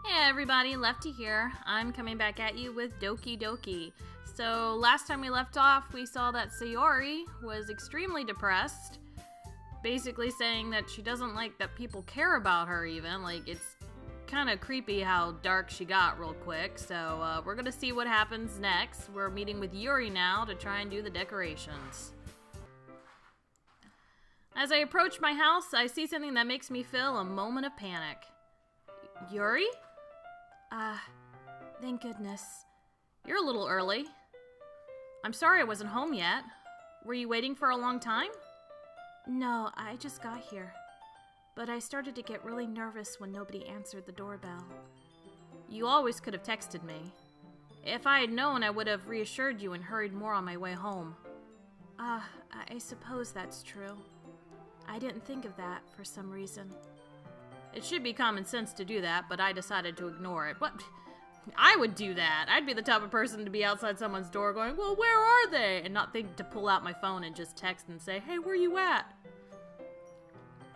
Hey everybody, Leftie here. I'm coming back at you with Doki Doki. So last time we left off, we saw that Sayori was extremely depressed, basically saying that she doesn't like that people care about her even. Like, it's kind of creepy how dark she got real quick. So we're gonna see what happens next. We're meeting with Yuri now to try and do the decorations. As I approach my house, I see something that makes me feel a moment of panic. Yuri? Thank goodness. You're a little early. I'm sorry I wasn't home yet. Were you waiting for a long time? No, I just got here. But I started to get really nervous when nobody answered the doorbell. You always could have texted me. If I had known, I would have reassured you and hurried more on my way home. I suppose that's true. I didn't think of that for some reason. It should be common sense to do that, but I decided to ignore it. What? I would do that. I'd be the type of person to be outside someone's door going, well, where are they? And not think to pull out my phone and just text and say, hey, where you at?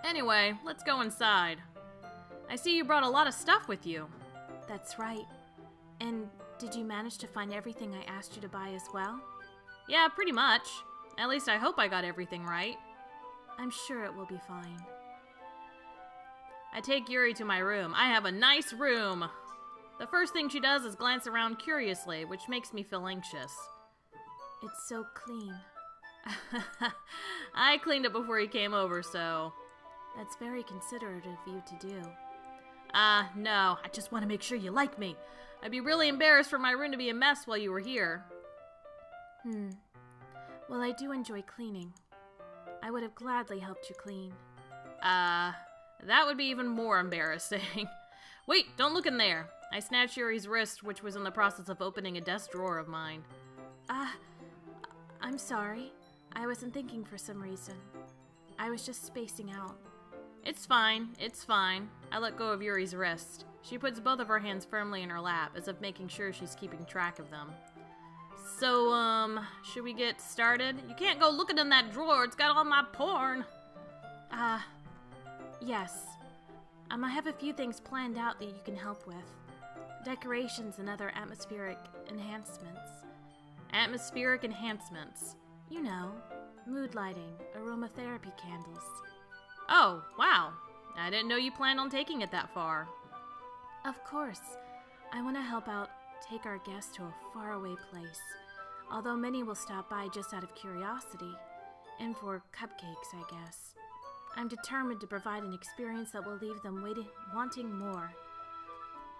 Anyway, let's go inside. I see you brought a lot of stuff with you. That's right. And did you manage to find everything I asked you to buy as well? Yeah, pretty much. At least I hope I got everything right. I'm sure it will be fine. I take Yuri to my room. I have a nice room. The first thing she does is glance around curiously, which makes me feel anxious. It's so clean. I cleaned it before he came over, so... That's very considerate of you to do. No. I just want to make sure you like me. I'd be really embarrassed for my room to be a mess while you were here. Well, I do enjoy cleaning. I would have gladly helped you clean. That would be even more embarrassing. Wait, don't look in there. I snatched Yuri's wrist, which was in the process of opening a desk drawer of mine. I'm sorry. I wasn't thinking for some reason. I was just spacing out. It's fine. It's fine. I let go of Yuri's wrist. She puts both of her hands firmly in her lap, as if making sure she's keeping track of them. So, should we get started? You can't go looking in that drawer. It's got all my porn. Yes. I have a few things planned out that you can help with. Decorations and other atmospheric enhancements. Atmospheric enhancements? You know, mood lighting, aromatherapy candles. Oh, wow. I didn't know you planned on taking it that far. Of course. I want to help out take our guests to a faraway place. Although many will stop by just out of curiosity. And for cupcakes, I guess. I'm determined to provide an experience that will leave them wanting more.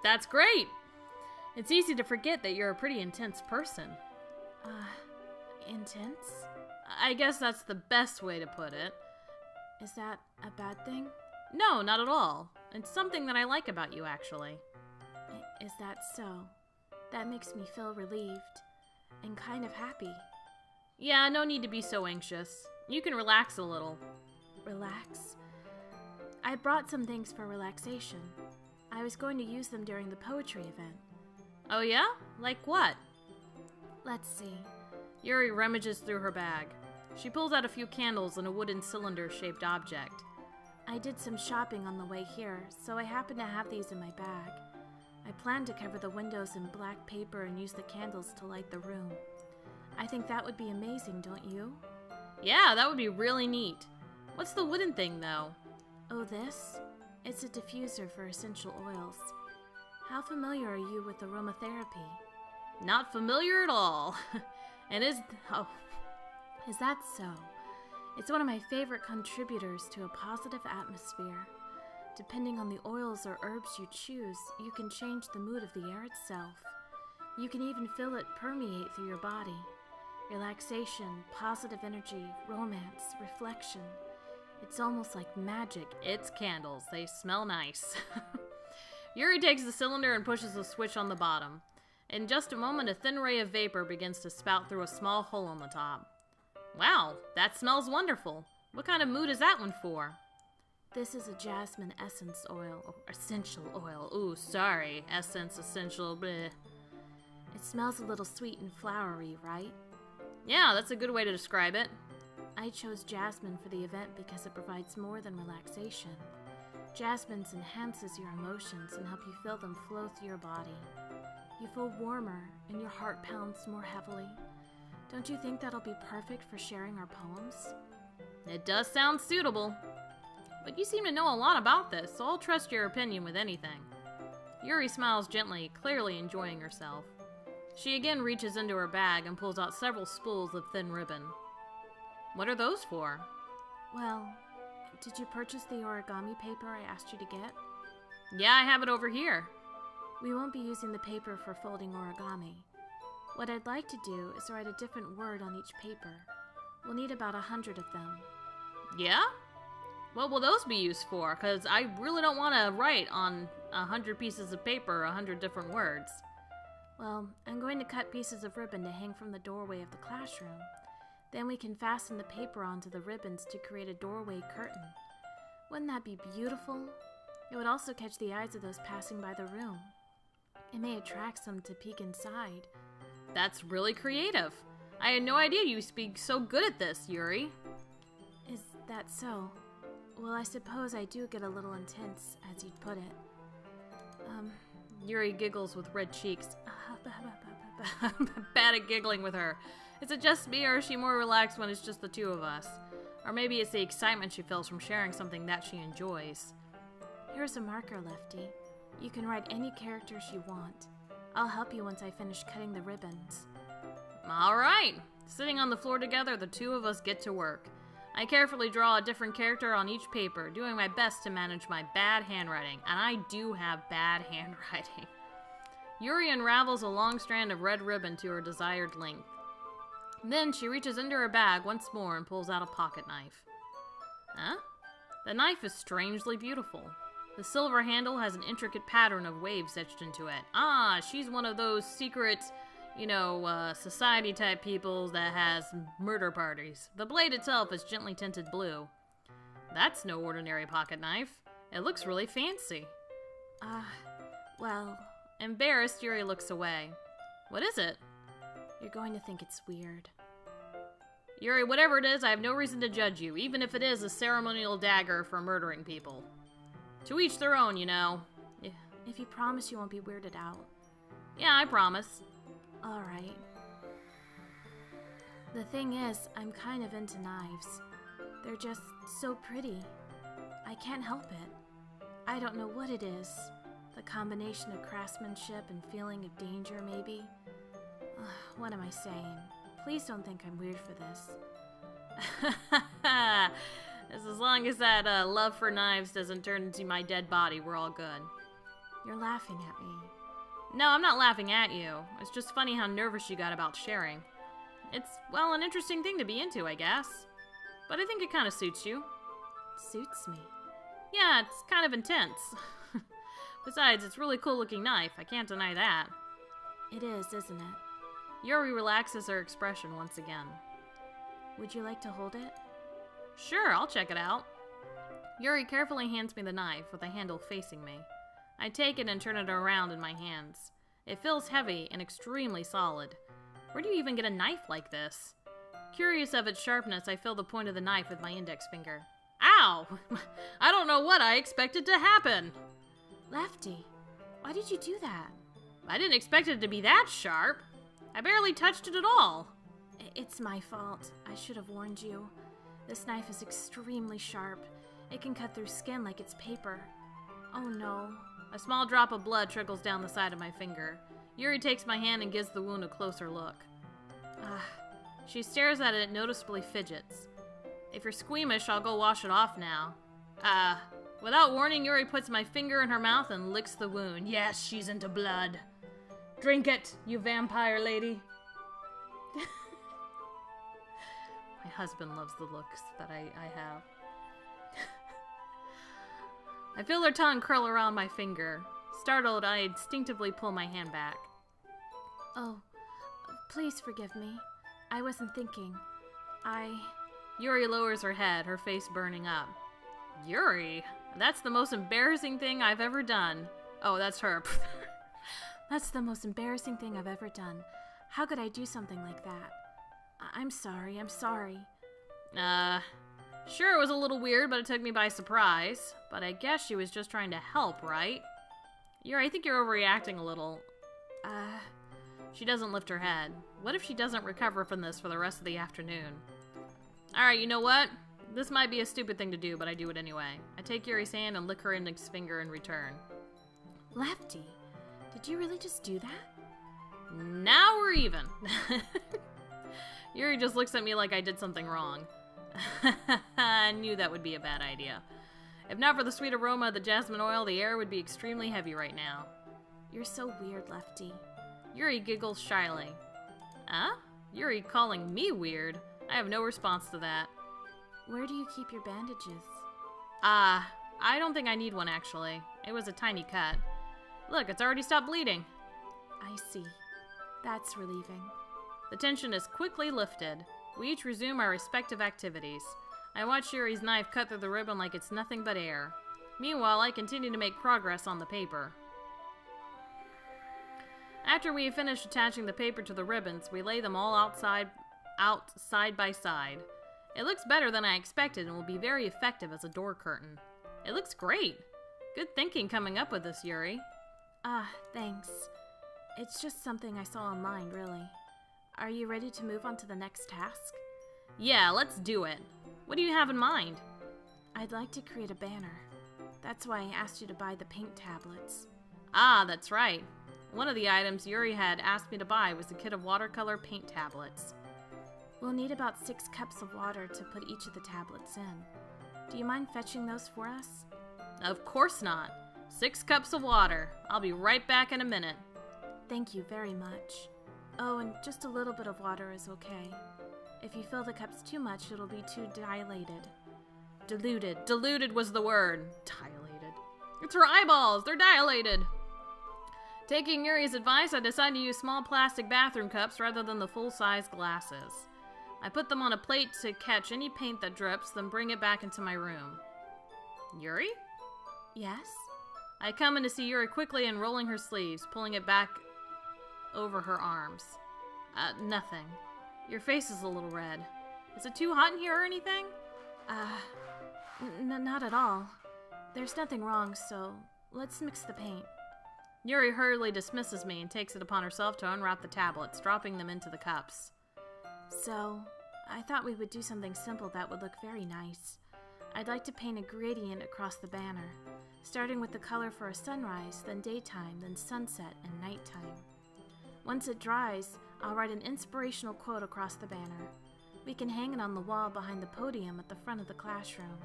That's great! It's easy to forget that you're a pretty intense person. Intense? I guess that's the best way to put it. Is that a bad thing? No, not at all. It's something that I like about you, actually. Is that so? That makes me feel relieved. And kind of happy. Yeah, no need to be so anxious. You can relax a little. Relax? I brought some things for relaxation. I was going to use them during the poetry event. Oh yeah? Like what? Let's see. Yuri rummages through her bag. She pulls out a few candles and a wooden cylinder-shaped object. I did some shopping on the way here, so I happen to have these in my bag. I plan to cover the windows in black paper and use the candles to light the room. I think that would be amazing, don't you? Yeah, that would be really neat. What's the wooden thing, though? Oh, this? It's a diffuser for essential oils. How familiar are you with aromatherapy? Not familiar at all. And is that so? It's one of my favorite contributors to a positive atmosphere. Depending on the oils or herbs you choose, you can change the mood of the air itself. You can even feel it permeate through your body. Relaxation, positive energy, romance, reflection. It's almost like magic. It's candles. They smell nice. Yuri takes the cylinder and pushes the switch on the bottom. In just a moment, a thin ray of vapor begins to spout through a small hole on the top. Wow, that smells wonderful. What kind of mood is that one for? This is a jasmine essence oil, or essential oil. Ooh, sorry. Essence, essential, bleh. It smells a little sweet and flowery, right? Yeah, that's a good way to describe it. I chose jasmine for the event because it provides more than relaxation. Jasmine's enhances your emotions and help you feel them flow through your body. You feel warmer and your heart pounds more heavily. Don't you think that'll be perfect for sharing our poems? It does sound suitable. But you seem to know a lot about this, so I'll trust your opinion with anything. Yuri smiles gently, clearly enjoying herself. She again reaches into her bag and pulls out several spools of thin ribbon. What are those for? Well, did you purchase the origami paper I asked you to get? Yeah, I have it over here. We won't be using the paper for folding origami. What I'd like to do is write a different word on each paper. We'll need about 100 of them. Yeah? What will those be used for? Because I really don't want to write on 100 pieces of paper 100 different words. Well, I'm going to cut pieces of ribbon to hang from the doorway of the classroom. Then we can fasten the paper onto the ribbons to create a doorway curtain. Wouldn't that be beautiful? It would also catch the eyes of those passing by the room. It may attract some to peek inside. That's really creative. I had no idea you'd be so good at this, Yuri. Is that so? Well, I suppose I do get a little intense, as you'd put it. Yuri giggles with red cheeks. Bad at giggling with her. Is it just me, or is she more relaxed when it's just the two of us? Or maybe it's the excitement she feels from sharing something that she enjoys. Here's a marker, Leftie. You can write any characters you want. I'll help you once I finish cutting the ribbons. All right. Sitting on the floor together, the two of us get to work. I carefully draw a different character on each paper, doing my best to manage my bad handwriting, and I do have bad handwriting. Yuri unravels a long strand of red ribbon to her desired length. Then she reaches into her bag once more and pulls out a pocket knife. Huh? The knife is strangely beautiful. The silver handle has an intricate pattern of waves etched into it. Ah, she's one of those secret, society-type people that has murder parties. The blade itself is gently tinted blue. That's no ordinary pocket knife. It looks really fancy. Well... Embarrassed, Yuri looks away. What is it? You're going to think it's weird. Yuri, whatever it is, I have no reason to judge you, even if it is a ceremonial dagger for murdering people. To each their own, you know. If you promise you won't be weirded out. Yeah, I promise. Alright. The thing is, I'm kind of into knives. They're just so pretty. I can't help it. I don't know what it is. The combination of craftsmanship and feeling of danger, maybe. What am I saying? Please don't think I'm weird for this. As long as that love for knives doesn't turn into my dead body, we're all good. You're laughing at me. No, I'm not laughing at you. It's just funny how nervous you got about sharing. It's, well, an interesting thing to be into, I guess. But I think it kind of suits you. Suits me? Yeah, it's kind of intense. Besides, it's a really cool looking knife. I can't deny that. It is, isn't it? Yuri relaxes her expression once again. Would you like to hold it? Sure, I'll check it out. Yuri carefully hands me the knife with the handle facing me. I take it and turn it around in my hands. It feels heavy and extremely solid. Where do you even get a knife like this? Curious of its sharpness, I feel the point of the knife with my index finger. Ow! I don't know what I expected to happen! Leftie, why did you do that? I didn't expect it to be that sharp. I barely touched it at all. It's my fault. I should have warned you. This knife is extremely sharp. It can cut through skin like it's paper. Oh no. A small drop of blood trickles down the side of my finger. Yuri takes my hand and gives the wound a closer look. She stares at it and noticeably fidgets. If you're squeamish, I'll go wash it off now. Without warning, Yuri puts my finger in her mouth and licks the wound. Yes, she's into blood. Drink it, you vampire lady. My husband loves the looks that I have. I feel her tongue curl around my finger. Startled, I instinctively pull my hand back. Oh, please forgive me. I wasn't thinking. Yuri lowers her head, her face burning up. Yuri? That's the most embarrassing thing I've ever done. Oh, that's her. That's the most embarrassing thing I've ever done. How could I do something like that? I'm sorry. Sure, it was a little weird, but it took me by surprise. But I guess she was just trying to help, right? I think you're overreacting a little. She doesn't lift her head. What if she doesn't recover from this for the rest of the afternoon? Alright, you know what? This might be a stupid thing to do, but I do it anyway. I take Yuri's hand and lick her index finger in return. Leftie, did you really just do that? Now we're even. Yuri just looks at me like I did something wrong. I knew that would be a bad idea. If not for the sweet aroma of the jasmine oil, the air would be extremely heavy right now. You're so weird, Leftie. Yuri giggles shyly. Huh? Yuri calling me weird? I have no response to that. Where do you keep your bandages? I don't think I need one, actually. It was a tiny cut. Look, it's already stopped bleeding. I see. That's relieving. The tension is quickly lifted. We each resume our respective activities. I watch Yuri's knife cut through the ribbon like it's nothing but air. Meanwhile, I continue to make progress on the paper. After we have finished attaching the paper to the ribbons, we lay them all out side by side. It looks better than I expected and will be very effective as a door curtain. It looks great. Good thinking coming up with this, Yuri. Thanks. It's just something I saw online, really. Are you ready to move on to the next task? Yeah, let's do it. What do you have in mind? I'd like to create a banner. That's why I asked you to buy the paint tablets. Ah, that's right. One of the items Yuri had asked me to buy was a kit of watercolor paint tablets. We'll need about 6 cups of water to put each of the tablets in. Do you mind fetching those for us? Of course not. 6 cups of water. I'll be right back in a minute. Thank you very much. Oh, and just a little bit of water is okay. If you fill the cups too much, it'll be too dilated. Diluted. Diluted was the word. Dilated. It's her eyeballs. They're dilated. Taking Yuri's advice, I decided to use small plastic bathroom cups rather than the full-size glasses. I put them on a plate to catch any paint that drips, then bring it back into my room. Yuri? Yes? I come in to see Yuri quickly unrolling her sleeves, pulling it back over her arms. Nothing. Your face is a little red. Is it too hot in here or anything? Not at all. There's nothing wrong, so let's mix the paint. Yuri hurriedly dismisses me and takes it upon herself to unwrap the tablets, dropping them into the cups. So, I thought we would do something simple that would look very nice. I'd like to paint a gradient across the banner, starting with the color for a sunrise, then daytime, then sunset, and nighttime. Once it dries, I'll write an inspirational quote across the banner. We can hang it on the wall behind the podium at the front of the classroom.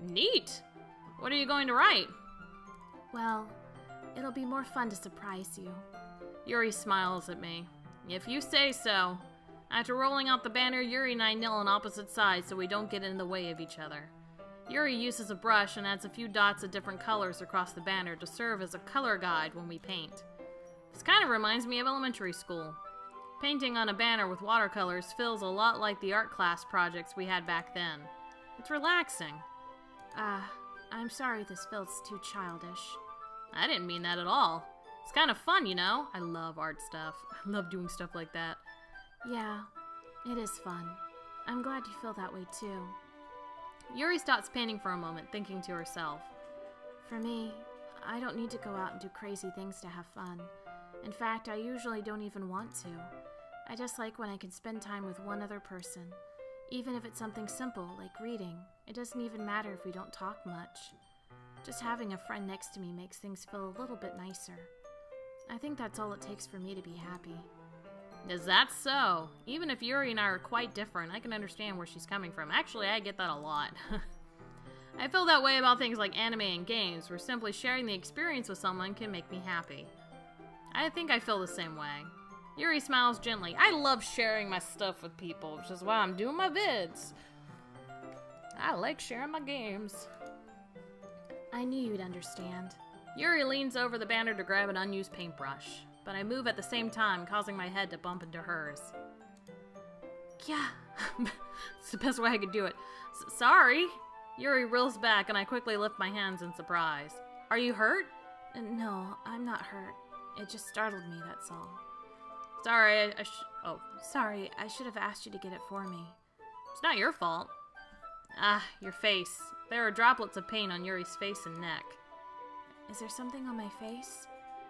Neat! What are you going to write? Well, it'll be more fun to surprise you. Yuri smiles at me. If you say so. After rolling out the banner, Yuri and I kneel on opposite sides so we don't get in the way of each other. Yuri uses a brush and adds a few dots of different colors across the banner to serve as a color guide when we paint. This kind of reminds me of elementary school. Painting on a banner with watercolors feels a lot like the art class projects we had back then. It's relaxing. I'm sorry this feels too childish. I didn't mean that at all. It's kind of fun, you know? I love art stuff. I love doing stuff like that. Yeah, it is fun. I'm glad you feel that way too. Yuri stops painting for a moment, thinking to herself. For me, I don't need to go out and do crazy things to have fun. In fact, I usually don't even want to. I just like when I can spend time with one other person. Even if it's something simple, like reading, it doesn't even matter if we don't talk much. Just having a friend next to me makes things feel a little bit nicer. I think that's all it takes for me to be happy. Is that so? Even if Yuri and I are quite different, I can understand where she's coming from. Actually, I get that a lot. I feel that way about things like anime and games, where simply sharing the experience with someone can make me happy. I think I feel the same way. Yuri smiles gently. I love sharing my stuff with people, which is why I'm doing my vids. I like sharing my games. I knew you'd understand. Yuri leans over the banner to grab an unused paintbrush, but I move at the same time, causing my head to bump into hers. Yeah. It's the best way I could do it. Sorry. Yuri reels back, and I quickly lift my hands in surprise. Are you hurt? No, I'm not hurt. It just startled me, that's all. Sorry, Sorry, I should have asked you to get it for me. It's not your fault. Ah, your face. There are droplets of paint on Yuri's face and neck. Is there something on my face?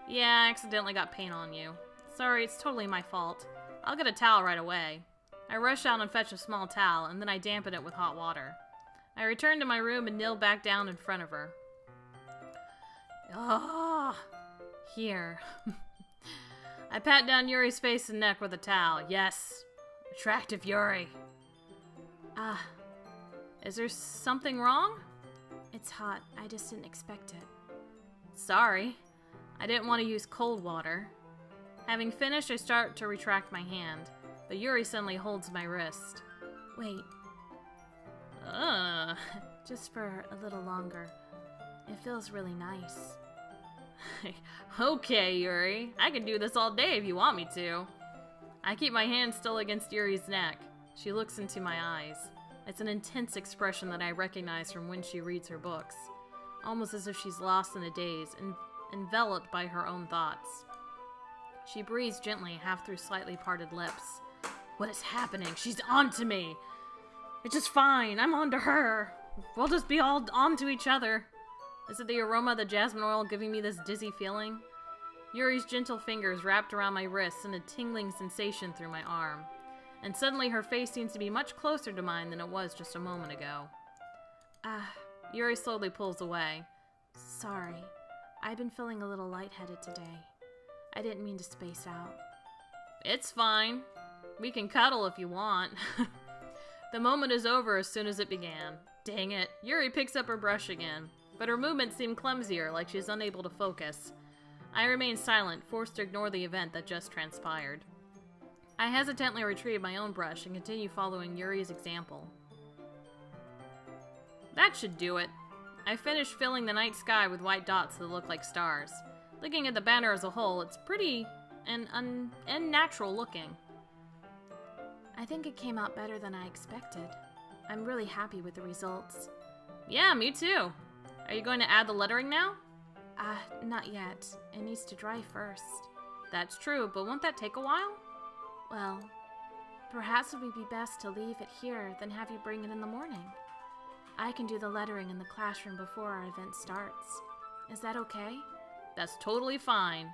Yeah, I accidentally got paint on you. Sorry, it's totally my fault. I'll get a towel right away. I rush out and fetch a small towel, and then I dampen it with hot water. I return to my room and kneel back down in front of her. Ah, here. I pat down Yuri's face and neck with a towel. Yes, attractive Yuri. Ah, is there something wrong? It's hot. I just didn't expect it. Sorry. I didn't want to use cold water. Having finished, I start to retract my hand, but Yuri suddenly holds my wrist. Wait. Just for a little longer. It feels really nice. Okay, Yuri. I can do this all day if you want me to. I keep my hand still against Yuri's neck. She looks into my eyes. It's an intense expression that I recognize from when she reads her books. Almost as if she's lost in a daze, enveloped by her own thoughts. She breathes gently, half through slightly parted lips. What is happening? She's onto me! It's just fine. I'm onto her. We'll just be all onto each other. Is it the aroma of the jasmine oil giving me this dizzy feeling? Yuri's gentle fingers wrapped around my wrists and a tingling sensation through my arm. And suddenly her face seems to be much closer to mine than it was just a moment ago. Yuri slowly pulls away. Sorry. I've been feeling a little lightheaded today. I didn't mean to space out. It's fine. We can cuddle if you want. The moment is over as soon as it began. Dang it. Yuri picks up her brush again, but her movements seem clumsier, like she's unable to focus. I remain silent, forced to ignore the event that just transpired. I hesitantly retrieve my own brush and continue following Yuri's example. That should do it. I finish filling the night sky with white dots that look like stars. Looking at the banner as a whole, it's pretty and unnatural looking. I think it came out better than I expected. I'm really happy with the results. Yeah, me too. Are you going to add the lettering now? Not yet. It needs to dry first. That's true, but won't that take a while? Well, perhaps it would be best to leave it here than have you bring it in the morning. I can do the lettering in the classroom before our event starts. Is that okay? That's totally fine.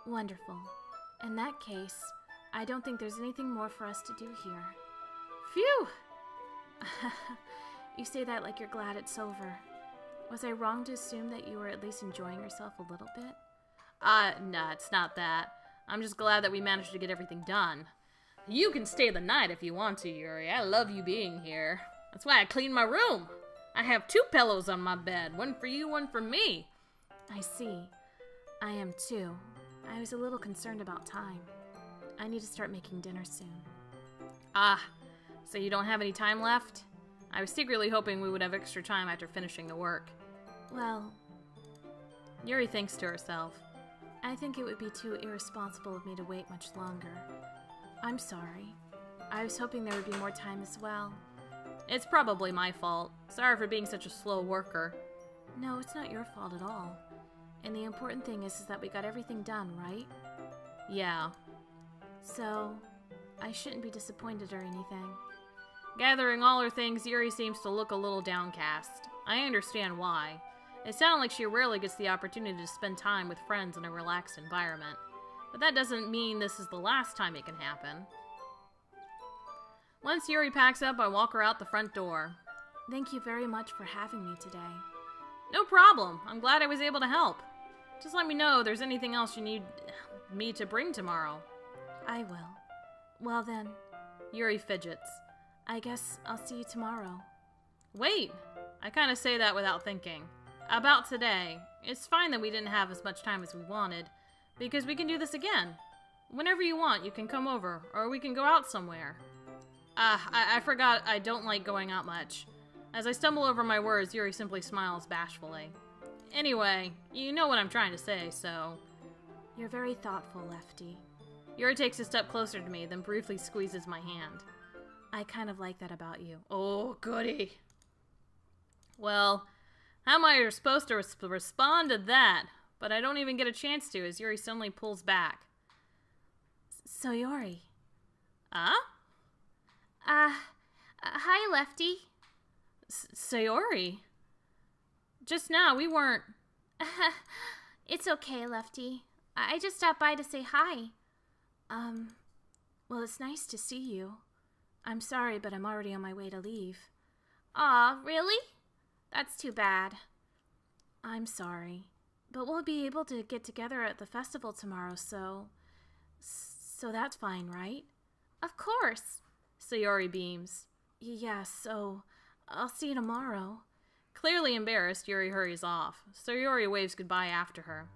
Wonderful. In that case, I don't think there's anything more for us to do here. Phew! You say that like you're glad it's over. Was I wrong to assume that you were at least enjoying yourself a little bit? No, it's not that. I'm just glad that we managed to get everything done. You can stay the night if you want to, Yuri. I love you being here. That's why I cleaned my room. I have 2 pillows on my bed. One for you, one for me. I see. I am too. I was a little concerned about time. I need to start making dinner soon. So you don't have any time left? I was secretly hoping we would have extra time after finishing the work. Well, Yuri thinks to herself. I think it would be too irresponsible of me to wait much longer. I'm sorry. I was hoping there would be more time as well. It's probably my fault. Sorry for being such a slow worker. No, it's not your fault at all. And the important thing is that we got everything done, right? Yeah. So, I shouldn't be disappointed or anything. Gathering all her things, Yuri seems to look a little downcast. I understand why. It sounds like she rarely gets the opportunity to spend time with friends in a relaxed environment. But that doesn't mean this is the last time it can happen. Once Yuri packs up, I walk her out the front door. Thank you very much for having me today. No problem. I'm glad I was able to help. Just let me know if there's anything else you need me to bring tomorrow. I will. Well then. Yuri fidgets. I guess I'll see you tomorrow. Wait! I kind of say that without thinking. About today, it's fine that we didn't have as much time as we wanted, because we can do this again. Whenever you want, you can come over, or we can go out somewhere. I forgot I don't like going out much. As I stumble over my words, Yuri simply smiles bashfully. Anyway, you know what I'm trying to say, so... You're very thoughtful, Leftie. Yuri takes a step closer to me, then briefly squeezes my hand. I kind of like that about you. Oh, goody. Well, how am I supposed to respond to that? But I don't even get a chance to, as Yuri suddenly pulls back. So, Yuri. Huh? Hi, Leftie. Sayori? Just now, we weren't... It's okay, Leftie. I just stopped by to say hi. Well, it's nice to see you. I'm sorry, but I'm already on my way to leave. Aw, really? That's too bad. I'm sorry, but we'll be able to get together at the festival tomorrow, so that's fine, right? Of course. Sayori beams. Yeah, so I'll see you tomorrow. Clearly embarrassed, Yuri hurries off. Sayori waves goodbye after her.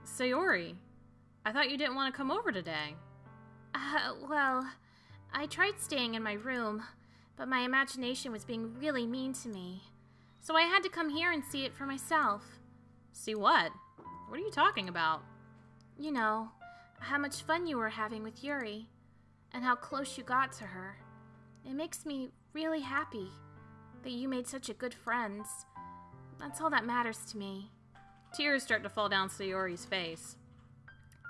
Sayori, I thought you didn't want to come over today. Well, I tried staying in my room, but my imagination was being really mean to me. So I had to come here and see it for myself. See what? What are you talking about? You know, how much fun you were having with Yuri, and how close you got to her. It makes me really happy that you made such a good friends. That's all that matters to me. Tears start to fall down Sayori's face.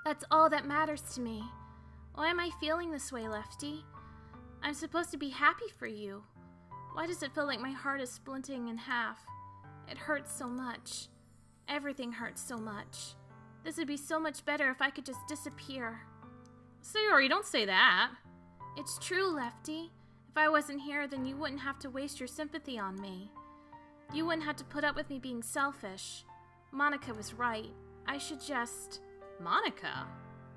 That's all that matters to me. Why am I feeling this way, Leftie? I'm supposed to be happy for you. Why does it feel like my heart is splitting in half? It hurts so much. Everything hurts so much. This would be so much better if I could just disappear. Sayori, don't say that. It's true, Leftie. If I wasn't here, then you wouldn't have to waste your sympathy on me. You wouldn't have to put up with me being selfish. Monica was right. I should just... Monica?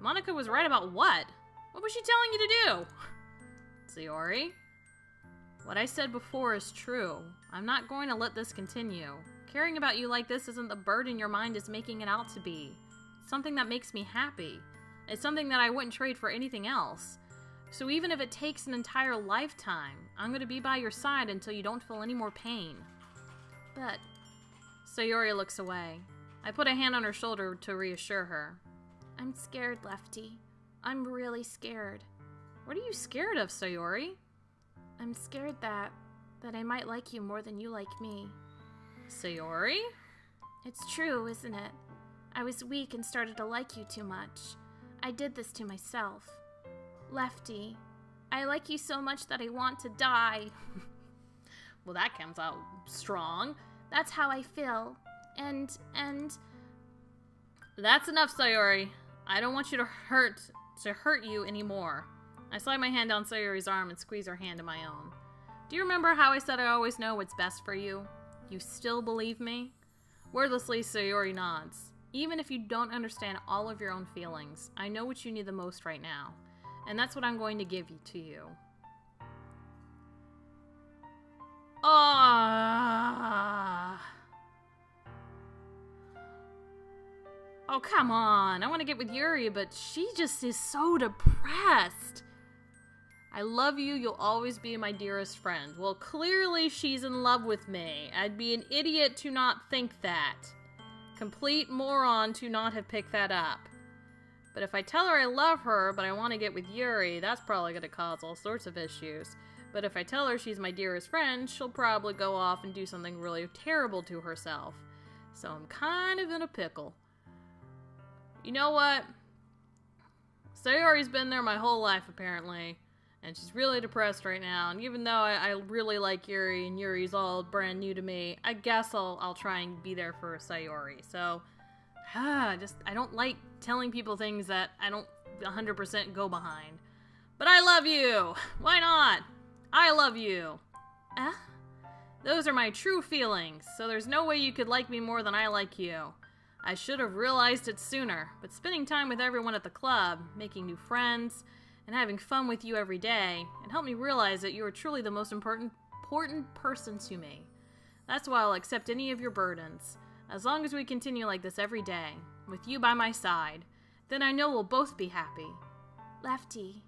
Monica was right about what? What was she telling you to do? Sayori? What I said before is true. I'm not going to let this continue. Caring about you like this isn't the burden your mind is making it out to be. It's something that makes me happy. It's something that I wouldn't trade for anything else. So even if it takes an entire lifetime, I'm going to be by your side until you don't feel any more pain. But... Sayori looks away. I put a hand on her shoulder to reassure her. I'm scared, Leftie. I'm really scared. What are you scared of, Sayori? I'm scared that I might like you more than you like me. Sayori? It's true, isn't it? I was weak and started to like you too much. I did this to myself. Leftie, I like you so much that I want to die. Well, that comes out strong. That's how I feel. And... That's enough, Sayori. I don't want you to hurt you anymore. I slide my hand down Sayori's arm and squeeze her hand in my own. Do you remember how I said I always know what's best for you? You still believe me? Wordlessly, Sayori nods. Even if you don't understand all of your own feelings, I know what you need the most right now. And that's what I'm going to give to you. Ah. Oh, come on. I want to get with Yuri, but she just is so depressed. I love you. You'll always be my dearest friend. Well, clearly she's in love with me. I'd be an idiot to not think that. Complete moron to not have picked that up. But if I tell her I love her, but I want to get with Yuri, that's probably going to cause all sorts of issues. But if I tell her she's my dearest friend, she'll probably go off and do something really terrible to herself. So I'm kind of in a pickle. You know what? Sayori's been there my whole life, apparently. And she's really depressed right now. And even though I really like Yuri, and Yuri's all brand new to me, I guess I'll try and be there for Sayori. So, I don't like telling people things that I don't 100% go behind. But I love you! Why not? I love you! Those are my true feelings, so there's no way you could like me more than I like you. I should have realized it sooner, but spending time with everyone at the club, making new friends, and having fun with you every day, it helped me realize that you are truly the most important person to me. That's why I'll accept any of your burdens. As long as we continue like this every day, with you by my side, then I know we'll both be happy. Leftie.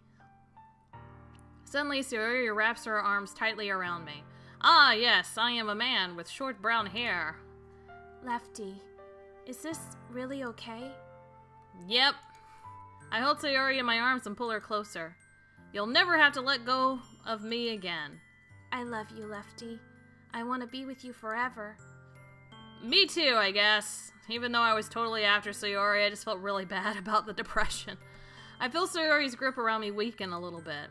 Suddenly, Sayori wraps her arms tightly around me. Ah, yes, I am a man with short brown hair. Leftie, is this really okay? Yep. I hold Sayori in my arms and pull her closer. You'll never have to let go of me again. I love you, Leftie. I want to be with you forever. Me too, I guess. Even though I was totally after Sayori, I just felt really bad about the depression. I feel Sayori's grip around me weaken a little bit.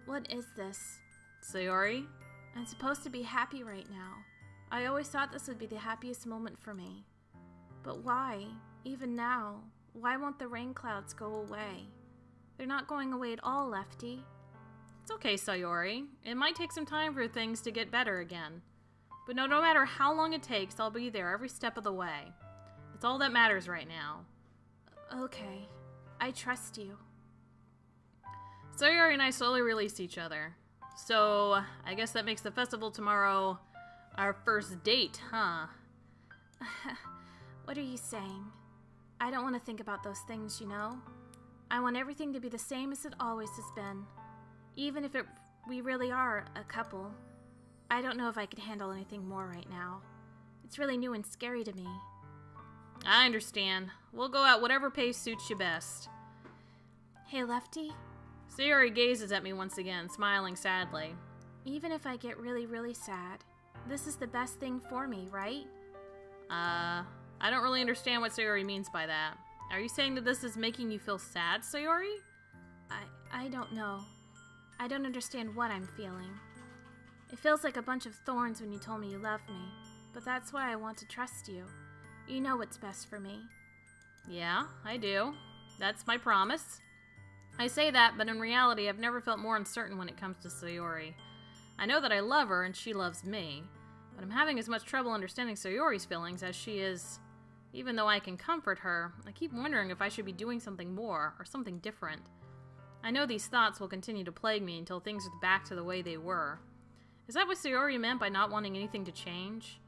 What is this? Sayori, I'm supposed to be happy right now. I always thought this would be the happiest moment for me. But why, even now, why won't the rain clouds go away? They're not going away at all, Leftie. It's okay, Sayori. It might take some time for things to get better again. But no matter how long it takes, I'll be there every step of the way. It's all that matters right now. Okay, I trust you. Sayori and I slowly released each other. So, I guess that makes the festival tomorrow our first date, huh? What are you saying? I don't want to think about those things, you know? I want everything to be the same as it always has been. Even if we really are a couple. I don't know if I could handle anything more right now. It's really new and scary to me. I understand. We'll go at whatever pace suits you best. Hey, Leftie? Sayori gazes at me once again, smiling sadly. Even if I get really, really sad, this is the best thing for me, right? I don't really understand what Sayori means by that. Are you saying that this is making you feel sad, Sayori? I don't know. I don't understand what I'm feeling. It feels like a bunch of thorns when you told me you love me, but that's why I want to trust you. You know what's best for me. Yeah, I do. That's my promise. I say that, but in reality, I've never felt more uncertain when it comes to Sayori. I know that I love her and she loves me, but I'm having as much trouble understanding Sayori's feelings as she is. Even though I can comfort her, I keep wondering if I should be doing something more or something different. I know these thoughts will continue to plague me until things are back to the way they were. Is that what Sayori meant by not wanting anything to change?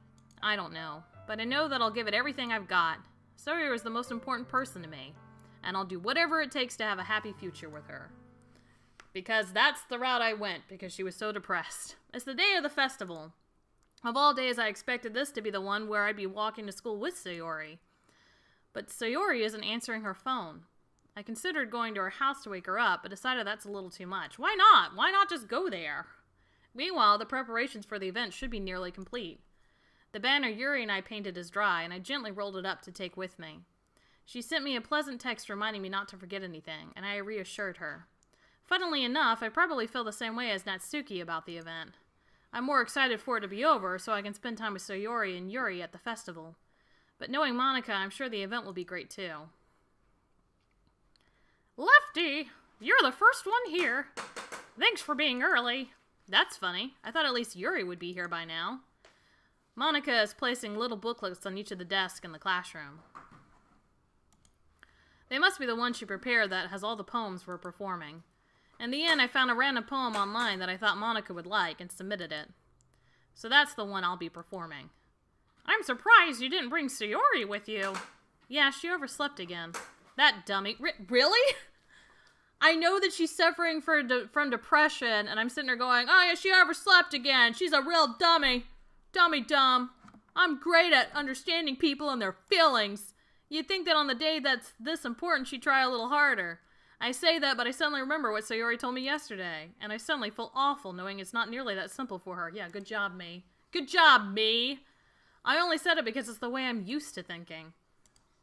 I don't know, but I know that I'll give it everything I've got. Sayori is the most important person to me, and I'll do whatever it takes to have a happy future with her. Because that's the route I went, because she was so depressed. It's the day of the festival. Of all days, I expected this to be the one where I'd be walking to school with Sayori. But Sayori isn't answering her phone. I considered going to her house to wake her up, but decided that's a little too much. Why not? Why not just go there? Meanwhile, the preparations for the event should be nearly complete. The banner Yuri and I painted is dry, and I gently rolled it up to take with me. She sent me a pleasant text reminding me not to forget anything, and I reassured her. Funnily enough, I probably feel the same way as Natsuki about the event. I'm more excited for it to be over so I can spend time with Sayori and Yuri at the festival. But knowing Monica, I'm sure the event will be great too. Leftie, you're the first one here. Thanks for being early. That's funny. I thought at least Yuri would be here by now. Monica is placing little booklets on each of the desks in the classroom. They must be the one she prepared that has all the poems we're performing. In the end, I found a random poem online that I thought Monica would like and submitted it. So that's the one I'll be performing. I'm surprised you didn't bring Sayori with you. Yeah, she overslept again. That dummy. Really? I know that she's suffering from depression, and I'm sitting there going, oh yeah, she overslept again. She's a real dummy. Dummy dumb. I'm great at understanding people and their feelings. You'd think that on the day that's this important, she'd try a little harder. I say that, but I suddenly remember what Sayori told me yesterday, and I suddenly feel awful knowing it's not nearly that simple for her. Yeah, good job, me. Good job, me! I only said it because it's the way I'm used to thinking.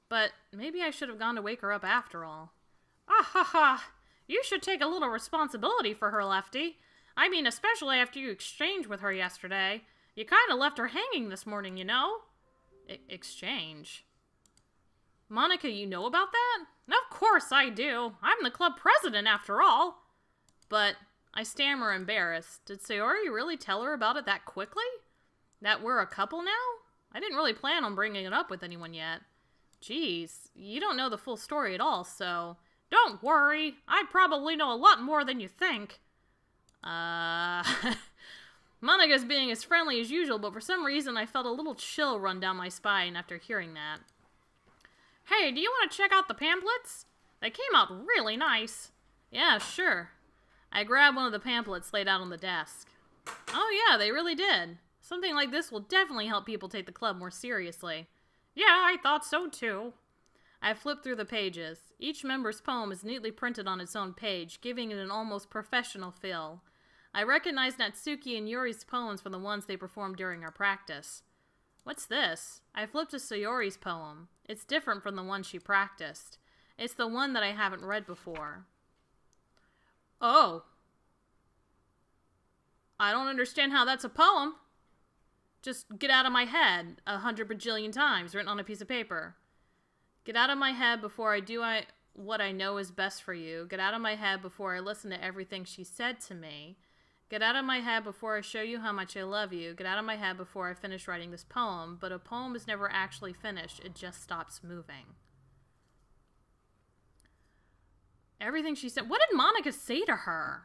But maybe I should have gone to wake her up after all. Ah ha ha! You should take a little responsibility for her, Leftie. I mean, especially after you exchanged with her yesterday. You kind of left her hanging this morning, you know? Exchange? Monica, you know about that? Of course I do. I'm the club president, after all. But I stammer embarrassed. Did Sayori really tell her about it that quickly? That we're a couple now? I didn't really plan on bringing it up with anyone yet. Geez, you don't know the full story at all, so... Don't worry. I probably know a lot more than you think. Monica's being as friendly as usual, but for some reason I felt a little chill run down my spine after hearing that. Hey, do you want to check out the pamphlets? They came out really nice. Yeah, sure. I grabbed one of the pamphlets laid out on the desk. Oh yeah, they really did. Something like this will definitely help people take the club more seriously. Yeah, I thought so too. I flipped through the pages. Each member's poem is neatly printed on its own page, giving it an almost professional feel. I recognized Natsuki and Yuri's poems from the ones they performed during our practice. What's this? I flipped to Sayori's poem. It's different from the one she practiced. It's the one that I haven't read before. Oh. I don't understand how that's a poem. Just get out of my head 100 bajillion times written on a piece of paper. Get out of my head before I do what I know is best for you. Get out of my head before I listen to everything she said to me. Get out of my head before I show you how much I love you. Get out of my head before I finish writing this poem. But a poem is never actually finished. It just stops moving. Everything she said. What did Monica say to her?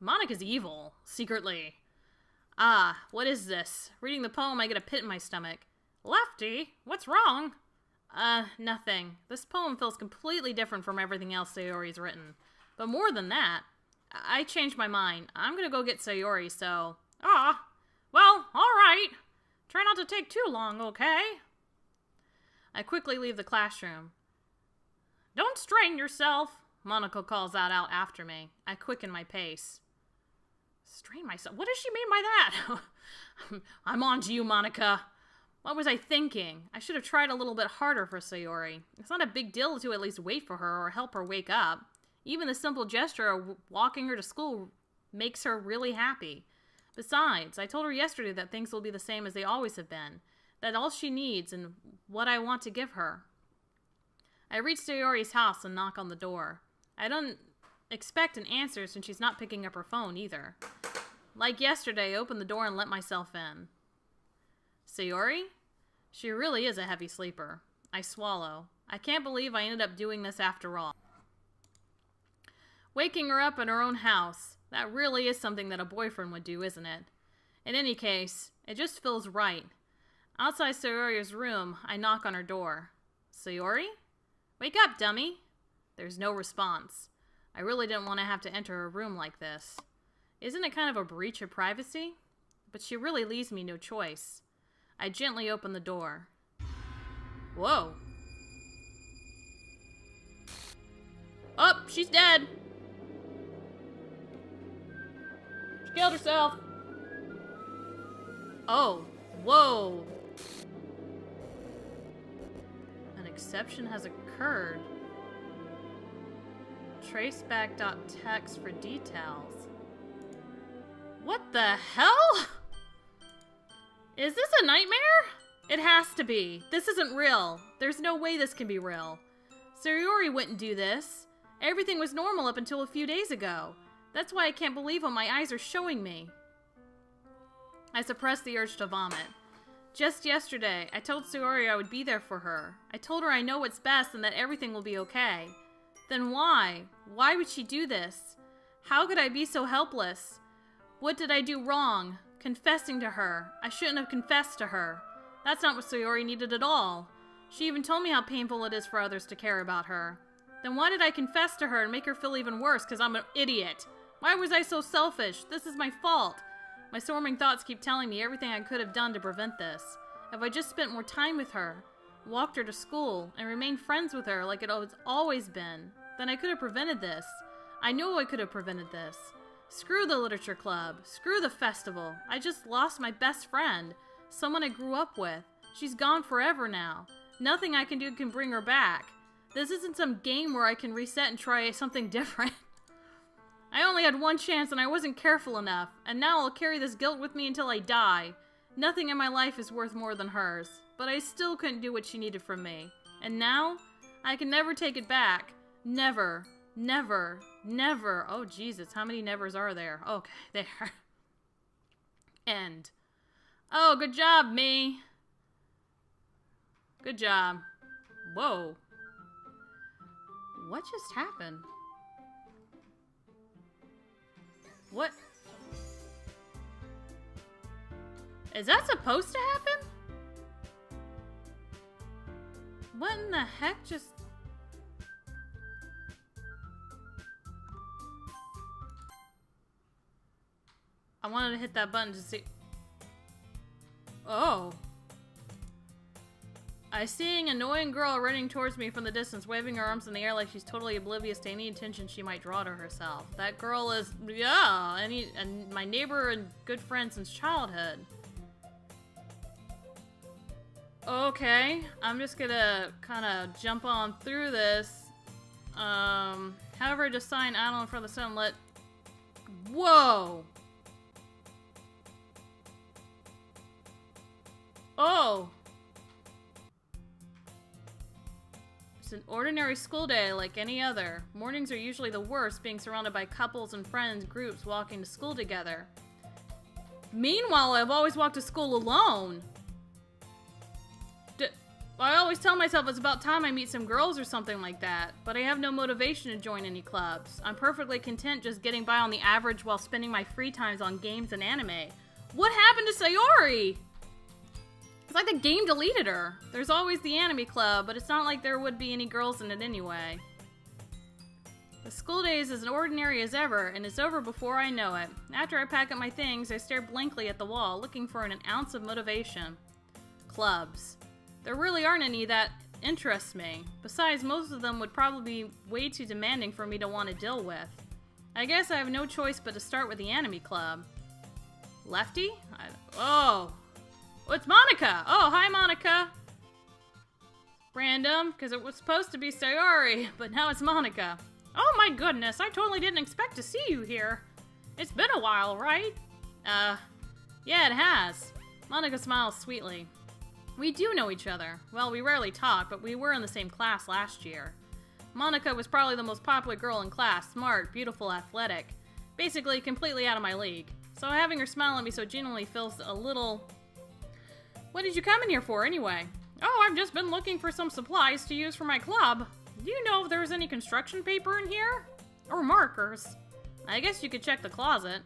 Monica's evil, secretly. Ah, what is this? Reading the poem, I get a pit in my stomach. Leftie, what's wrong? Nothing. This poem feels completely different from everything else Sayori's written. But more than that, I changed my mind. I'm gonna go get Sayori, so... well, alright. Try not to take too long, okay? I quickly leave the classroom. Don't strain yourself, Monica calls out after me. I quicken my pace. Strain myself? What does she mean by that? I'm on to you, Monica. What was I thinking? I should have tried a little bit harder for Sayori. It's not a big deal to at least wait for her or help her wake up. Even the simple gesture of walking her to school makes her really happy. Besides, I told her yesterday that things will be the same as they always have been. That all she needs and what I want to give her. I reach Sayori's house and knock on the door. I don't expect an answer since she's not picking up her phone either. Like yesterday, I open the door and let myself in. Sayori? She really is a heavy sleeper. I swallow. I can't believe I ended up doing this after all. Waking her up in her own house, that really is something that a boyfriend would do, isn't it? In any case, it just feels right. Outside Sayori's room, I knock on her door. Sayori? Wake up, dummy! There's no response. I really didn't want to have to enter her room like this. Isn't it kind of a breach of privacy? But she really leaves me no choice. I gently open the door. Whoa. Oh, she's dead! She killed herself! Oh, whoa! An exception has occurred. Traceback.txt for details. What the hell? Is this a nightmare? It has to be. This isn't real. There's no way this can be real. Sayori wouldn't do this. Everything was normal up until a few days ago. That's why I can't believe what my eyes are showing me. I suppress the urge to vomit. Just yesterday, I told Sayori I would be there for her. I told her I know what's best and that everything will be okay. Then why? Why would she do this? How could I be so helpless? What did I do wrong? Confessing to her. I shouldn't have confessed to her. That's not what Sayori needed at all. She even told me how painful it is for others to care about her. Then why did I confess to her and make her feel even worse because I'm an idiot? Why was I so selfish? This is my fault. My storming thoughts keep telling me everything I could have done to prevent this. If I just spent more time with her, walked her to school, and remained friends with her like it has always been, then I could have prevented this. I know I could have prevented this. Screw the literature club. Screw the festival. I just lost my best friend. Someone I grew up with. She's gone forever now. Nothing I can do can bring her back. This isn't some game where I can reset and try something different. I only had one chance and I wasn't careful enough, and now I'll carry this guilt with me until I die. Nothing in my life is worth more than hers, but I still couldn't do what she needed from me. And now, I can never take it back. Never. Never. Never. Oh, Jesus, how many nevers are there? Okay, there. End. Oh, good job, me. Good job. Whoa. What just happened? What? Is that supposed to happen? What in the heck just... I wanted to hit that button to see... Oh. I see an annoying girl running towards me from the distance, waving her arms in the air like she's totally oblivious to any attention she might draw to herself. That girl is, yeah, and my neighbor and good friend since childhood. Okay, I'm just gonna kind of jump on through this. However, just sign out in front of the sun, let... Whoa! Oh! It's an ordinary school day like any other. Mornings are usually the worst, being surrounded by couples and friends groups walking to school together. Meanwhile, I've always walked to school alone. I always tell myself it's about time I meet some girls or something like that, but I have no motivation to join any clubs. I'm perfectly content just getting by on the average while spending my free times on games and anime. What happened to Sayori? It's like the game deleted her. There's always the anime club, but it's not like there would be any girls in it anyway. The school day is as ordinary as ever, and it's over before I know it. After I pack up my things, I stare blankly at the wall, looking for an ounce of motivation. Clubs. There really aren't any that interest me. Besides, most of them would probably be way too demanding for me to want to deal with. I guess I have no choice but to start with the anime club. Leftie? Oh, it's Monica! Oh, hi, Monica! Random, because it was supposed to be Sayori, but now it's Monica. Oh my goodness, I totally didn't expect to see you here. It's been a while, right? Yeah, it has. Monica smiles sweetly. We do know each other. Well, we rarely talk, but we were in the same class last year. Monica was probably the most popular girl in class, smart, beautiful, athletic. Basically, completely out of my league. So having her smile at me so genuinely feels a little... What did you come in here for, anyway? Oh, I've just been looking for some supplies to use for my club. Do you know if there's any construction paper in here? Or markers? I guess you could check the closet.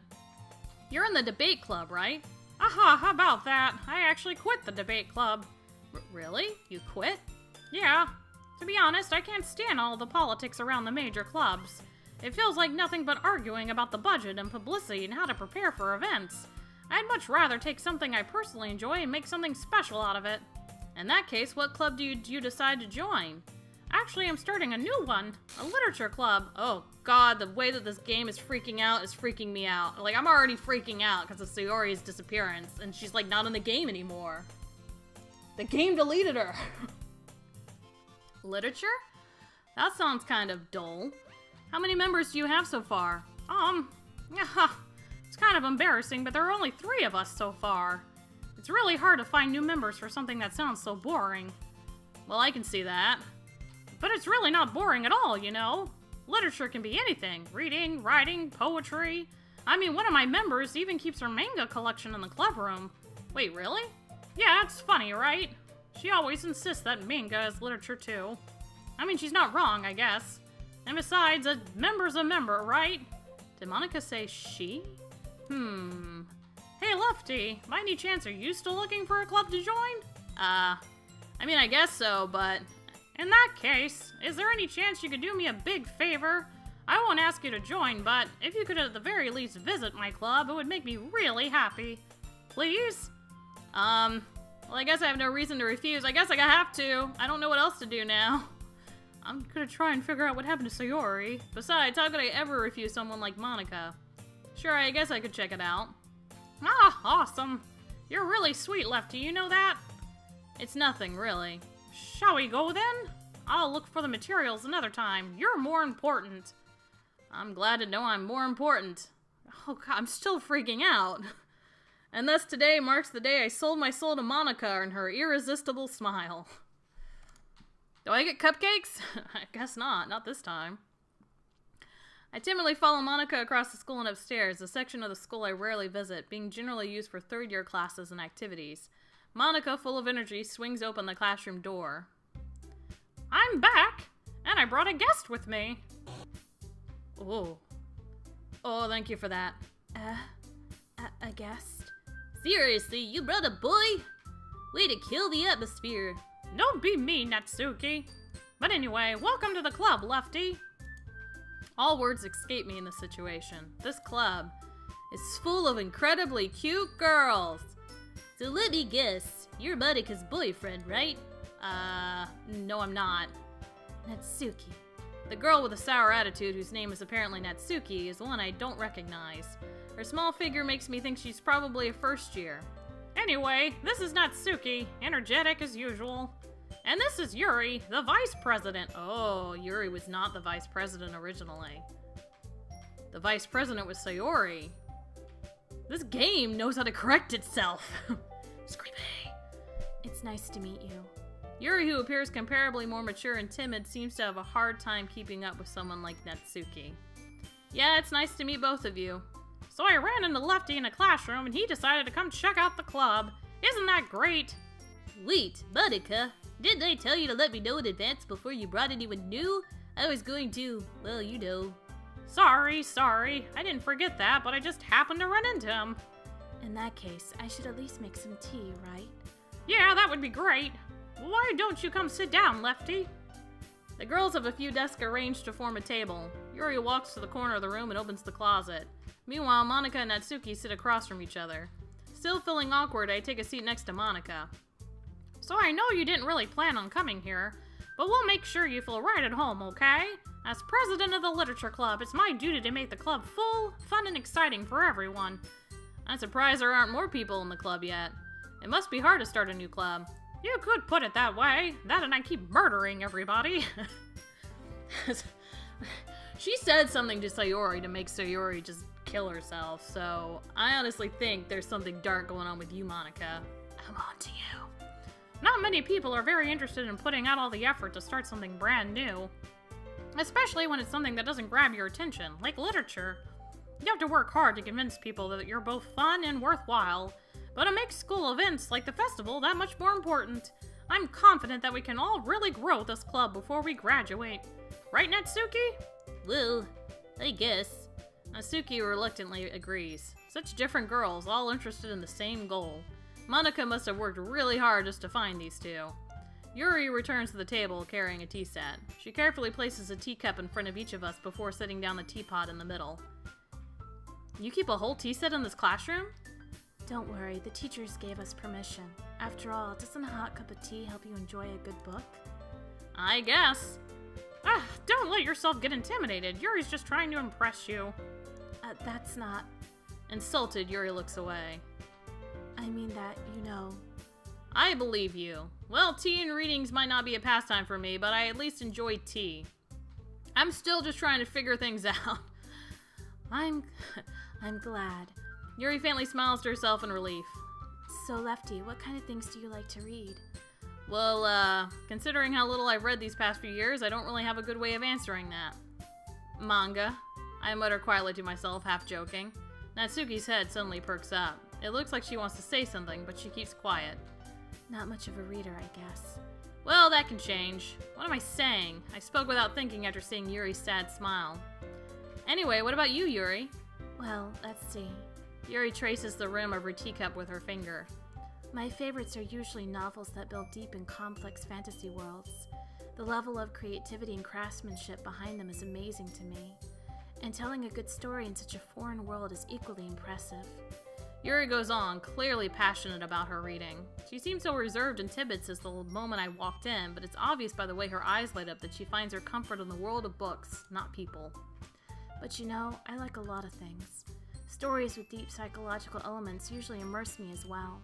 You're in the debate club, right? Aha, how about that? I actually quit the debate club. Really? You quit? Yeah. To be honest, I can't stand all the politics around the major clubs. It feels like nothing but arguing about the budget and publicity and how to prepare for events. I'd much rather take something I personally enjoy and make something special out of it. In that case, what club do you decide to join? Actually, I'm starting a new one. A literature club. Oh god, the way that this game is freaking out is freaking me out. Like, I'm already freaking out because of Sayori's disappearance, and she's like not in the game anymore. The game deleted her. Literature? That sounds kind of dull. How many members do you have so far? It's kind of embarrassing, but there are only 3 of us so far. It's really hard to find new members for something that sounds so boring. Well, I can see that. But it's really not boring at all, you know? Literature can be anything. Reading, writing, poetry. I mean, one of my members even keeps her manga collection in the club room. Wait, really? Yeah, it's funny, right? She always insists that manga is literature too. I mean, she's not wrong, I guess. And besides, a member's a member, right? Did Monica say she? Hey, Leftie, by any chance are you still looking for a club to join? I mean, I guess so, but... In that case, is there any chance you could do me a big favor? I won't ask you to join, but if you could at the very least visit my club, it would make me really happy. Please? Well, I guess I have no reason to refuse. I guess I have to. I don't know what else to do now. I'm gonna try and figure out what happened to Sayori. Besides, how could I ever refuse someone like Monica? Sure, I guess I could check it out. Ah, awesome. You're really sweet, Leftie, you know that? It's nothing, really. Shall we go then? I'll look for the materials another time. You're more important. I'm glad to know I'm more important. Oh god, I'm still freaking out. And thus today marks the day I sold my soul to Monica and her irresistible smile. Do I get cupcakes? I guess not this time. I timidly follow Monica across the school and upstairs, a section of the school I rarely visit, being generally used for third-year classes and activities. Monica, full of energy, swings open the classroom door. I'm back, and I brought a guest with me. Oh, thank you for that. A guest? Seriously, you brought a boy? Way to kill the atmosphere. Don't be mean, Natsuki. But anyway, welcome to the club, Leftie. All words escape me in this situation. This club is full of incredibly cute girls. So let me guess, you're Monica's boyfriend, right? No I'm not. Natsuki. The girl with a sour attitude, whose name is apparently Natsuki, is one I don't recognize. Her small figure makes me think she's probably a first year. Anyway, this is Natsuki, energetic as usual. And this is Yuri, the vice president. Oh, Yuri was not the vice president originally. The vice president was Sayori. This game knows how to correct itself. Screamy. It's nice to meet you. Yuri, who appears comparably more mature and timid, seems to have a hard time keeping up with someone like Natsuki. Yeah, it's nice to meet both of you. So I ran into Leftie in a classroom and he decided to come check out the club. Isn't that great? Wait, Monica, didn't I tell you to let me know in advance before you brought anyone new? I was going to, well, you know. Sorry. I didn't forget that, but I just happened to run into him. In that case, I should at least make some tea, right? Yeah, that would be great. Why don't you come sit down, Leftie? The girls have a few desks arranged to form a table. Yuri walks to the corner of the room and opens the closet. Meanwhile, Monica and Natsuki sit across from each other. Still feeling awkward, I take a seat next to Monica. So I know you didn't really plan on coming here, but we'll make sure you feel right at home, okay? As president of the Literature Club, it's my duty to make the club full, fun, and exciting for everyone. I'm surprised there aren't more people in the club yet. It must be hard to start a new club. You could put it that way. That and I keep murdering everybody. She said something to Sayori to make Sayori just kill herself, so I honestly think there's something dark going on with you, Monica. I'm on to you. Not many people are very interested in putting out all the effort to start something brand new. Especially when it's something that doesn't grab your attention, like literature. You have to work hard to convince people that you're both fun and worthwhile, but it makes school events like the festival that much more important. I'm confident that we can all really grow this club before we graduate. Right, Natsuki? Well, I guess. Natsuki reluctantly agrees. Such different girls, all interested in the same goal. Monica must have worked really hard just to find these two. Yuri returns to the table carrying a tea set. She carefully places a teacup in front of each of us before setting down the teapot in the middle. You keep a whole tea set in this classroom? Don't worry, the teachers gave us permission. After all, doesn't a hot cup of tea help you enjoy a good book? I guess. Don't let yourself get intimidated. Yuri's just trying to impress you. That's not... Insulted, Yuri looks away. I mean that, you know... I believe you. Well, tea and readings might not be a pastime for me, but I at least enjoy tea. I'm still just trying to figure things out. I'm glad. Yuri faintly smiles to herself in relief. So, Leftie, what kind of things do you like to read? Well, considering how little I've read these past few years, I don't really have a good way of answering that. Manga. I mutter quietly to myself, half joking. Natsuki's head suddenly perks up. It looks like she wants to say something, but she keeps quiet. Not much of a reader, I guess. Well, that can change. What am I saying? I spoke without thinking after seeing Yuri's sad smile. Anyway, what about you, Yuri? Well, let's see. Yuri traces the rim of her teacup with her finger. My favorites are usually novels that build deep and complex fantasy worlds. The level of creativity and craftsmanship behind them is amazing to me. And telling a good story in such a foreign world is equally impressive. Yuri goes on, clearly passionate about her reading. She seemed so reserved and timid since the moment I walked in, but it's obvious by the way her eyes light up that she finds her comfort in the world of books, not people. But you know, I like a lot of things. Stories with deep psychological elements usually immerse me as well.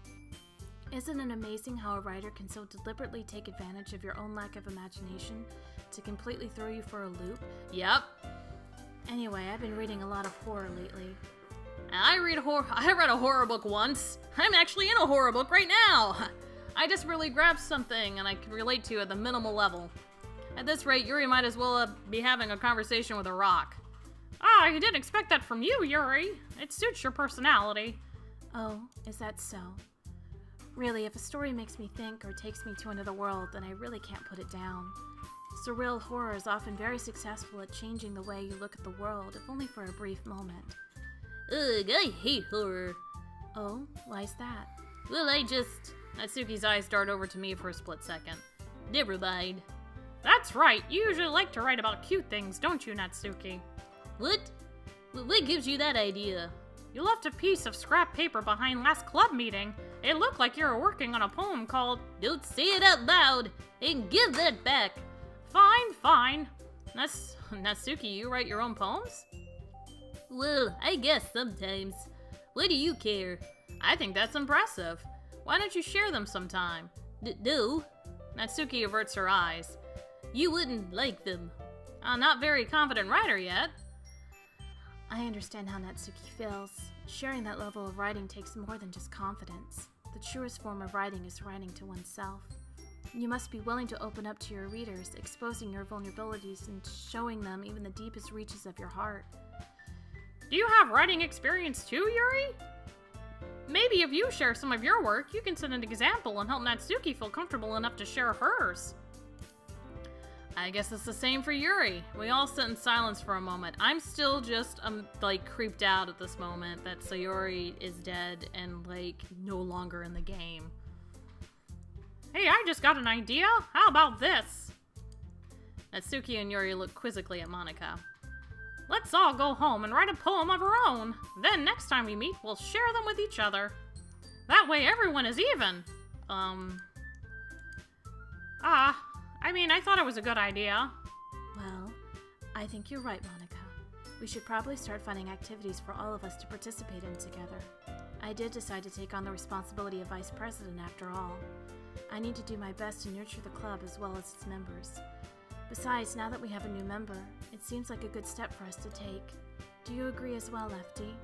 Isn't it amazing how a writer can so deliberately take advantage of your own lack of imagination to completely throw you for a loop? Yep. Anyway, I've been reading a lot of horror lately. I read a horror book once. I'm actually in a horror book right now. I just really grabbed something and I can relate to at the minimal level. At this rate, Yuri might as well be having a conversation with a rock. I didn't expect that from you, Yuri. It suits your personality. Oh, is that so? Really, if a story makes me think or takes me to another world, then I really can't put it down. Surreal horror is often very successful at changing the way you look at the world, if only for a brief moment. Ugh, I hate horror. Oh, why's that? Well, Natsuki's eyes dart over to me for a split second. Never mind. That's right, you usually like to write about cute things, don't you, Natsuki? What? What gives you that idea? You left a piece of scrap paper behind last club meeting. It looked like you were working on a poem called... Don't say it out loud, and give that back. Fine. Natsuki, you write your own poems? Well, I guess sometimes. What do you care? I think that's impressive. Why don't you share them sometime? No. Natsuki averts her eyes. You wouldn't like them. Not very confident writer yet. I understand how Natsuki feels. Sharing that level of writing takes more than just confidence. the truest form of writing is writing to oneself. You must be willing to open up to your readers, exposing your vulnerabilities and showing them even the deepest reaches of your heart. Do you have writing experience too, Yuri? Maybe if you share some of your work, you can set an example and help Natsuki feel comfortable enough to share hers. I guess it's the same for Yuri. We all sit in silence for a moment. I'm still just, creeped out at this moment that Sayori is dead and, no longer in the game. Hey, I just got an idea. How about this? Natsuki and Yuri look quizzically at Monika. Let's all go home and write a poem of our own. Then next time we meet, we'll share them with each other. That way everyone is even. I thought it was a good idea. Well, I think you're right, Monika. We should probably start finding activities for all of us to participate in together. I did decide to take on the responsibility of vice president after all. I need to do my best to nurture the club as well as its members. Besides, now that we have a new member, it seems like a good step for us to take. Do you agree as well, Leftie?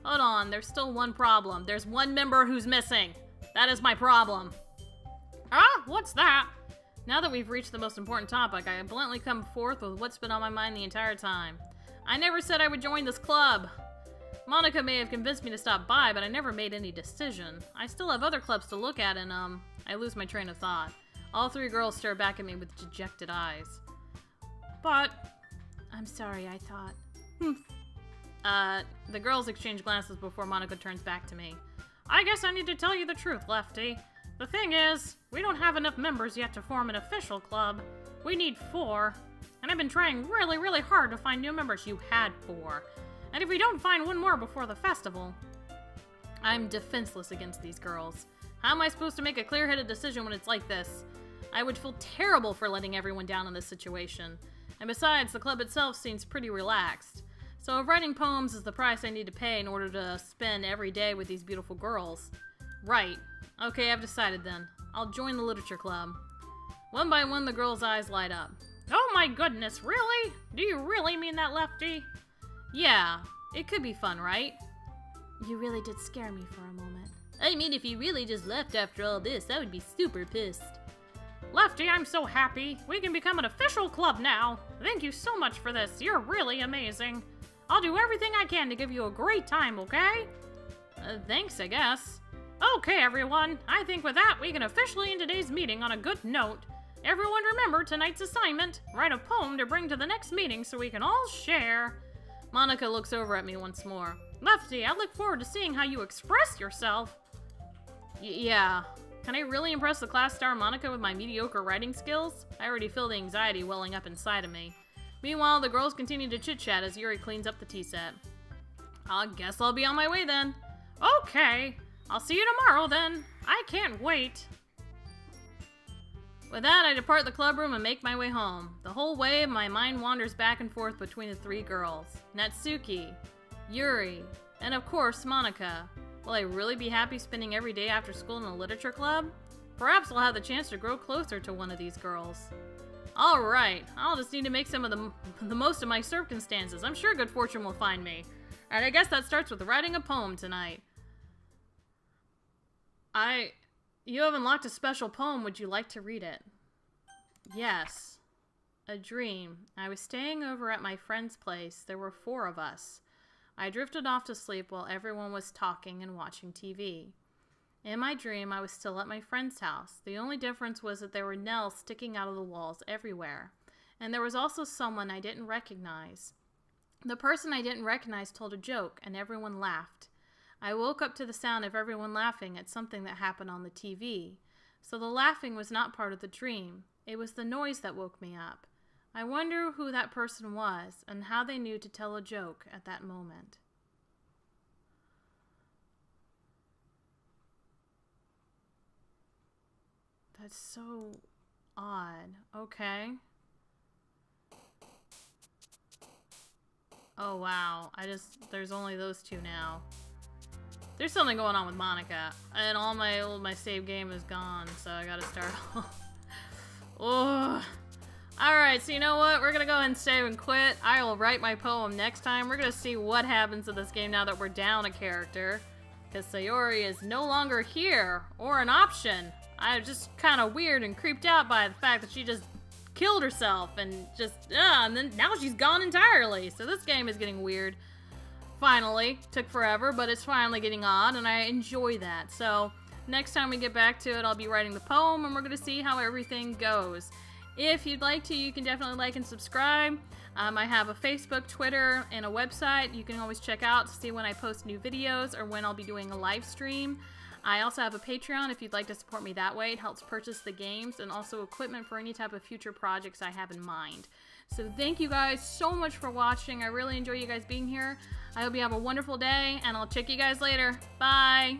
Hold on, there's still one problem. There's one member who's missing. That is my problem. What's that? Now that we've reached the most important topic, I bluntly come forth with what's been on my mind the entire time. I never said I would join this club. Monika may have convinced me to stop by, but I never made any decision. I still have other clubs to look at, and, I lose my train of thought. All three girls stare back at me with dejected eyes. But... I'm sorry, I thought... The girls exchange glances before Monika turns back to me. I guess I need to tell you the truth, Leftie. The thing is, we don't have enough members yet to form an official club. We need 4. And I've been trying really, really hard to find new members. You had 4. And if we don't find one more before the festival... I'm defenseless against these girls. How am I supposed to make a clear-headed decision when it's like this? I would feel terrible for letting everyone down in this situation. And besides, the club itself seems pretty relaxed. So if writing poems is the price I need to pay in order to spend every day with these beautiful girls... Right. Okay, I've decided then. I'll join the literature club. One by one, the girls' eyes light up. Oh my goodness, really? Do you really mean that, Leftie? Yeah, it could be fun, right? You really did scare me for a moment. I mean, if you really just left after all this, I would be super pissed. Leftie, I'm so happy. We can become an official club now. Thank you so much for this. You're really amazing. I'll do everything I can to give you a great time, okay? Thanks, I guess. Okay, everyone. I think with that, we can officially end today's meeting on a good note. Everyone remember tonight's assignment. Write a poem to bring to the next meeting so we can all share. Monika looks over at me once more. Leftie, I look forward to seeing how you express yourself. Yeah. Can I really impress the class star Monika with my mediocre writing skills? I already feel the anxiety welling up inside of me. Meanwhile, the girls continue to chit-chat as Yuri cleans up the tea set. I guess I'll be on my way then. Okay. I'll see you tomorrow then. I can't wait. With that, I depart the club room and make my way home. The whole way, my mind wanders back and forth between the 3 girls. Natsuki, Yuri, and of course, Monika. Will I really be happy spending every day after school in a literature club? Perhaps I'll have the chance to grow closer to one of these girls. Alright, I'll just need to make some of the most of my circumstances. I'm sure good fortune will find me. And I guess that starts with writing a poem tonight. You have unlocked a special poem. Would you like to read it? Yes. A dream. I was staying over at my friend's place. There were 4 of us. I drifted off to sleep while everyone was talking and watching TV. In my dream, I was still at my friend's house. The only difference was that there were nails sticking out of the walls everywhere. And there was also someone I didn't recognize. The person I didn't recognize told a joke, and everyone laughed. I woke up to the sound of everyone laughing at something that happened on the TV. So the laughing was not part of the dream. It was the noise that woke me up. I wonder who that person was and how they knew to tell a joke at that moment. That's so odd. Okay. Oh wow. There's only those 2 now. There's something going on with Monika, and all my save game is gone, so I gotta start Oh. Alright, so you know what? We're gonna go ahead and save and quit. I will write my poem next time. We're gonna see what happens to this game now that we're down a character. because Sayori is no longer here, or an option. I was just kind of weird and creeped out by the fact that she just killed herself and and then now she's gone entirely. So this game is getting weird. Finally. Took forever, but it's finally getting on, and I enjoy that. So next time we get back to it, I'll be writing the poem, and we're going to see how everything goes. If you'd like to, you can definitely like and subscribe. I have a Facebook, Twitter, and a website you can always check out to see when I post new videos or when I'll be doing a live stream. I also have a Patreon if you'd like to support me that way. It helps purchase the games and also equipment for any type of future projects I have in mind. So thank you guys so much for watching. I really enjoy you guys being here. I hope you have a wonderful day, and I'll check you guys later. Bye!